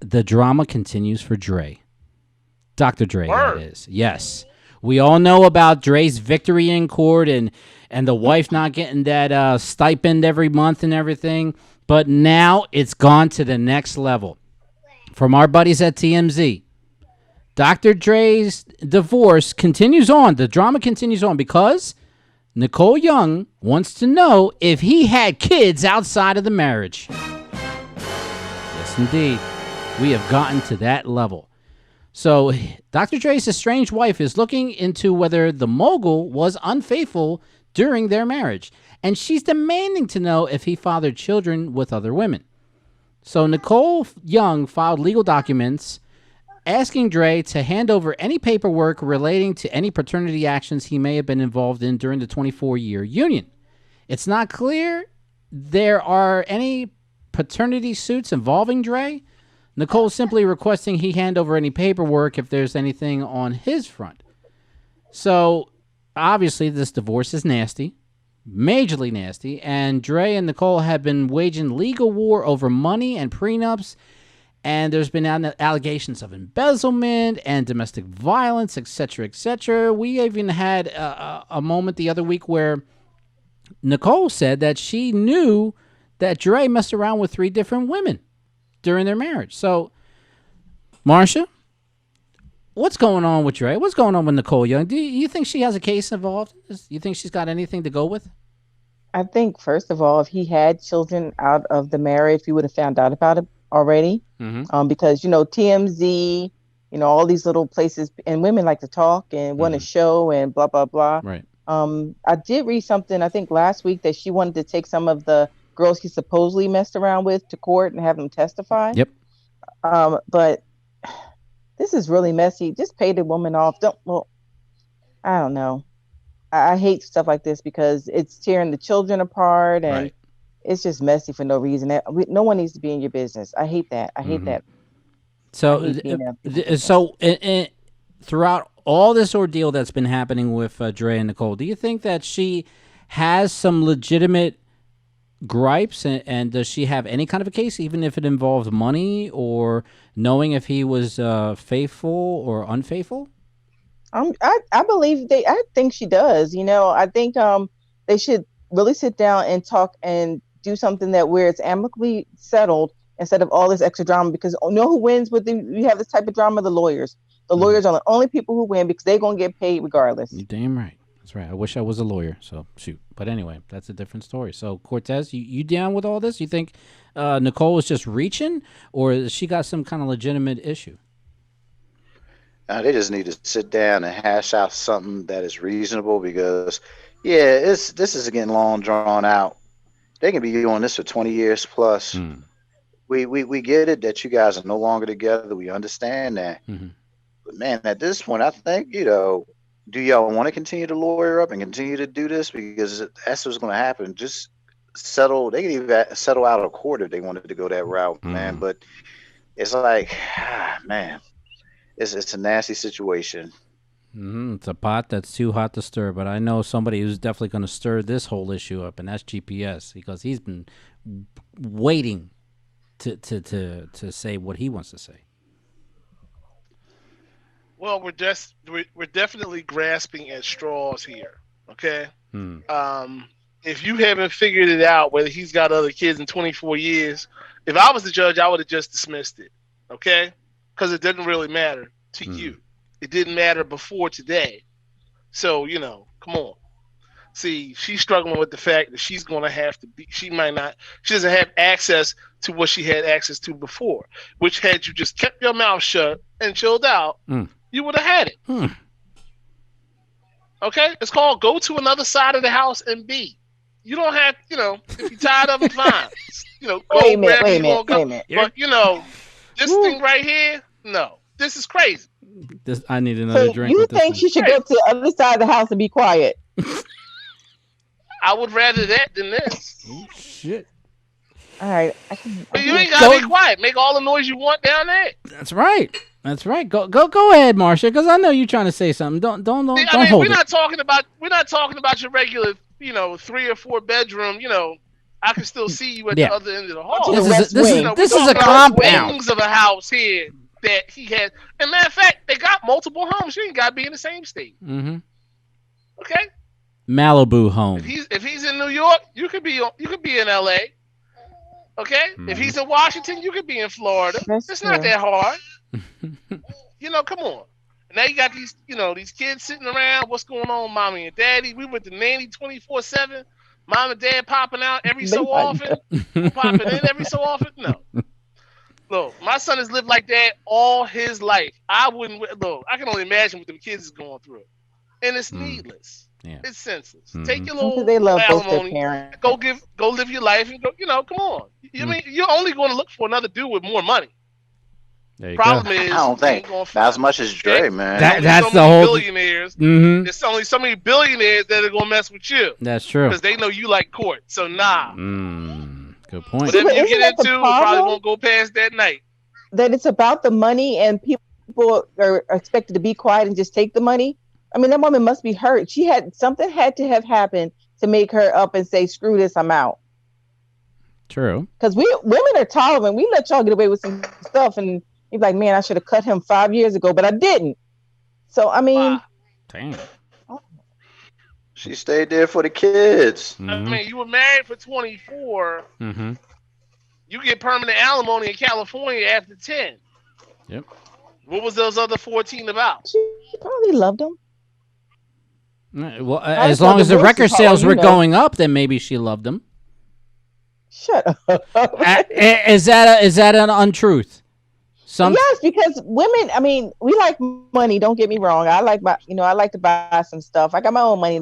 the drama continues for Dre. Dr. Dre, Word. that is. Yes. We all know about Dre's victory in court and the wife not getting that stipend every month and everything. But now it's gone to the next level. From our buddies at TMZ, Dr. Dre's divorce continues on. The drama continues on because Nicole Young wants to know if he had kids outside of the marriage. Yes, indeed. We have gotten to that level. So Dr. Dre's estranged wife is looking into whether the mogul was unfaithful during their marriage. And she's demanding to know if he fathered children with other women. So Nicole Young filed legal documents asking Dre to hand over any paperwork relating to any paternity actions he may have been involved in during the 24-year union. It's not clear there are any paternity suits involving Dre. Nicole's simply requesting he hand over any paperwork if there's anything on his front. So, obviously, this divorce is nasty, majorly nasty, and Dre and Nicole have been waging legal war over money and prenups, and there's been allegations of embezzlement and domestic violence, etc., etc. We even had a moment the other week where Nicole said that she knew that Dre messed around with 3 different women during their marriage. So, Marsha, what's going on with Dre? What's going on with Nicole Young? Do you think she has a case involved? Do you think she's got anything to go with? I think, first of all, if he had children out of the marriage, we would have found out about it already. Mm-hmm. Because, TMZ, all these little places, and women like to talk and want to show and blah, blah, blah. Right. I did read something, I think last week, that she wanted to take some of the girls he supposedly messed around with to court and have them testify. Yep. But this is really messy. Just pay the woman off. I don't know. I hate stuff like this because it's tearing the children apart and it's just messy for no reason. No one needs to be in your business. I hate that. I hate that. So, throughout all this ordeal that's been happening with Dre and Nicole, do you think that she has some legitimate gripes, and does she have any kind of a case, even if it involves money or knowing if he was faithful or unfaithful? I believe I think she does. I think they should really sit down and talk and do something where it's amicably settled instead of all this extra drama. Because you know who wins you have this type of drama? The lawyers. The lawyers are the only people who win because they're gonna get paid regardless. You're damn right. That's right. I wish I was a lawyer. So shoot. But anyway, that's a different story. So Cortez, you down with all this? You think Nicole was just reaching, or has she got some kind of legitimate issue? They just need to sit down and hash out something that is reasonable because, this is getting long drawn out. They can be doing this for 20 years plus. We get it that you guys are no longer together. We understand that. Mm-hmm. But man, at this point, I think, do y'all want to continue to lawyer up and continue to do this? Because that's what's going to happen. Just settle. They can even settle out of court if they wanted to go that route, man. But it's like, man. It's a nasty situation. It's a pot that's too hot to stir, but I know somebody who's definitely going to stir this whole issue up, and that's GPS, because he's been waiting to say what he wants to say. Well, we're definitely grasping at straws here. Okay. If you haven't figured it out whether he's got other kids in 24 years, if I was the judge, I would have just dismissed it. Okay. Because it didn't really matter to you. It didn't matter before today. So, come on. See, she's struggling with the fact that she's going to have to be, she doesn't have access to what she had access to before, which had you just kept your mouth shut and chilled out, you would have had it. Okay? It's called go to another side of the house and be. You don't have, if you're tired of it, fine. Go wait a wherever minute. But, this thing right here, no. This is crazy. I need another drink. You think she should go to the other side of the house and be quiet? I would rather that than this. Oh, shit. All right. But you ain't gotta be quiet. Make all the noise you want down there. That's right. Go ahead, Marsha, because I know you're trying to say something. Don't hold we're not talking about your regular, 3 or 4 bedroom, I can still see you at Yeah. the other end of the hall. To the West This Wing. is we're a talking about compound. wings of a house here that he had. And matter of fact, they got multiple homes. You ain't got to be in the same state. Mm-hmm. Okay. Malibu home. If he's in New York, you could be in L.A. Okay. If he's in Washington, you could be in Florida. That's It's true. not that hard. Come on. And now you got these kids sitting around. What's going on, mommy and daddy? We with the nanny 24/7. Mom and dad popping out every so often. Popping in every so often. No. Look, my son has lived like that all his life. I wouldn't. Look, I can only imagine what them kids is going through, and it's needless. Yeah. It's senseless. Mhm. Take your little They love both their alimony. parents. Go live your life and go. Come on. You mean you're only going to look for another dude with more money? There you Problem go. is, I don't you ain't think gonna not find as much as Dre, man. That's so the many whole. billionaires. Mm-hmm. There's only so many billionaires that are gonna mess with you That's true. because they know you like court. So nah, Good point. whatever But you isn't get that the into, it probably problem? won't go past that night. That it's about the money and people are expected to be quiet and just take the money. I mean, that woman must be hurt. Something had to have happened to make her up and say, "Screw this, I'm out." True. Because women are tolerant. We let y'all get away with some stuff, and you're like, "Man, I should have cut him 5 years ago, but I didn't." So I mean, Wow. Damn. She stayed there for the kids. I mean, you were married for 24. Mm-hmm. You get permanent alimony in California after 10. Yep. What was those other 14 about? she probably loved him. Well, I as thought long as the divorce record is hard, sales you were know. going up, then maybe she loved him. Shut up. Is that an untruth? Yes, because women. I mean, we like money. Don't get me wrong. I like I like to buy some stuff. I got my own money.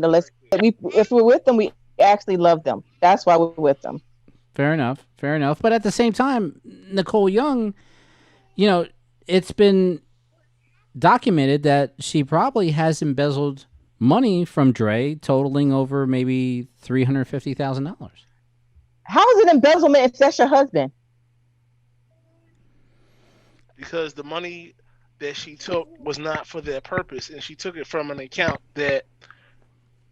If we're with them, we actually love them. That's why we're with them. Fair enough. But at the same time, Nicole Young, it's been documented that she probably has embezzled money from Dre, totaling over maybe $350,000. How is it embezzlement if that's your husband? Because the money that she took was not for that purpose, and she took it from an account that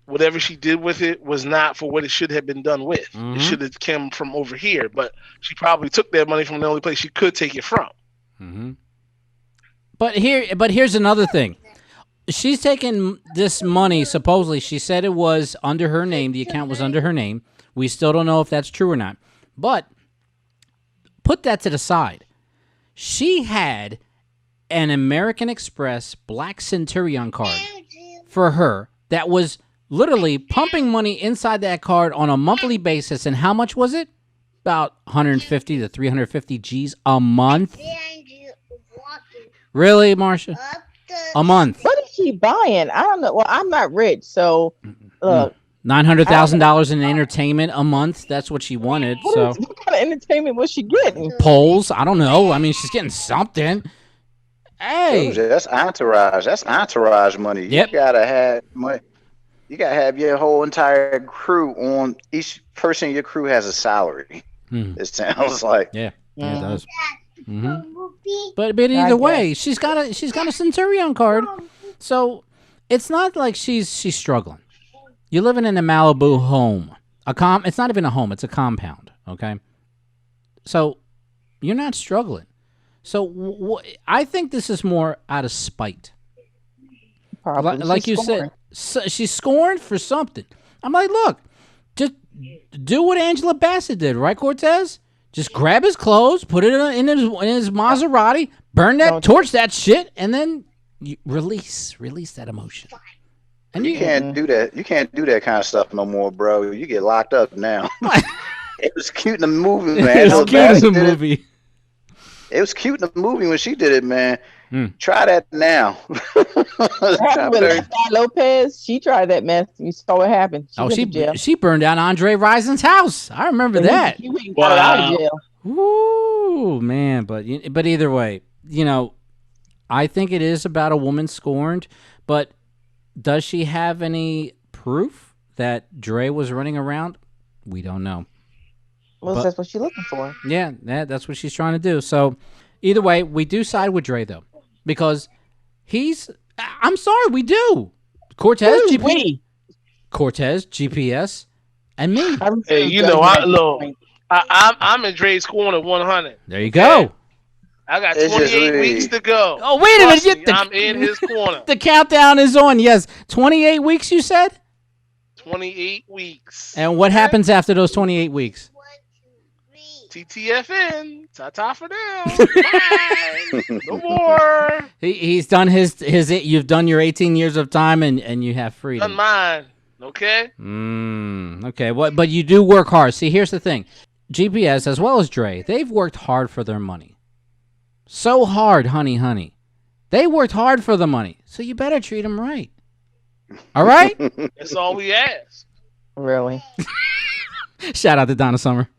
whatever she did with it was not for what it should have been done with. Mhm. It should have come from over here, but she probably took that money from the only place she could take it from. Mm-hmm. But here's another thing. She's taken this money. Supposedly, she said it was under her name. The account was under her name. We still don't know if that's true or not. But put that to the side. She had an American Express Black Centurion card for her that was literally pumping money inside that card on a monthly basis. And how much was it? About 150 to 350 G's a month. Really, Marsha? A month. What is she buying? I don't know. Well, I'm not rich, so look. $900,000 in entertainment a month. That's what she wanted. What kind of entertainment was she getting? Polls. I don't know. I mean, she's getting something. Hey. That's entourage. That's entourage money. Yep. You gotta have money. You gotta have your whole entire crew on. Each person in your crew has a salary. It sounds like. Yeah, it does. Mm-hmm. But either way, she's got a Centurion card, so it's not like she's struggling. You're living in a Malibu home. It's not even a home; it's a compound. Okay, so you're not struggling. So I think this is more out of spite. Probably. Like you said, she's scorned for something. I'm like, look, just do what Angela Bassett did, right, Cortez? Just grab his clothes, put it in his Maserati, torch that shit, and then you release that emotion. And you can't do that. You can't do that kind of stuff no more, bro. You get locked up now. It was cute in the movie, man. It was cute in the movie. It was cute in the movie when she did it, man. Try that now. Lopez, she tried that mess. You saw what happened. She burned down Andre Rison's house. I remember that. He got out of jail. Ooh, man. But either way, I think it is about a woman scorned. But does she have any proof that Dre was running around? We don't know. Well, that's what she's looking for. Yeah, that's what she's trying to do. So either way, we do side with Dre, though, because I'm sorry, we do. Cortez, GPS, And me. Hey, you know, I'm in Dre's corner 100. There you go. I got It's just 28 me. weeks to go. Oh, wait a Trust minute. me, I'm in his corner. The countdown is on. Yes. 28 weeks, you said? 28 weeks. And what happens after those 28 weeks? TTFN. Ta-ta for now. Bye. No more. He's done his. You've done your 18 years of time, and you have freedom. Done mine. Okay? Okay. But you do work hard. See, here's the thing. GPS, as well as Dre, they've worked hard for their money. So hard, honey. They worked hard for the money. So you better treat them right. All right? That's all we ask. Really? Shout out to Donna Summer.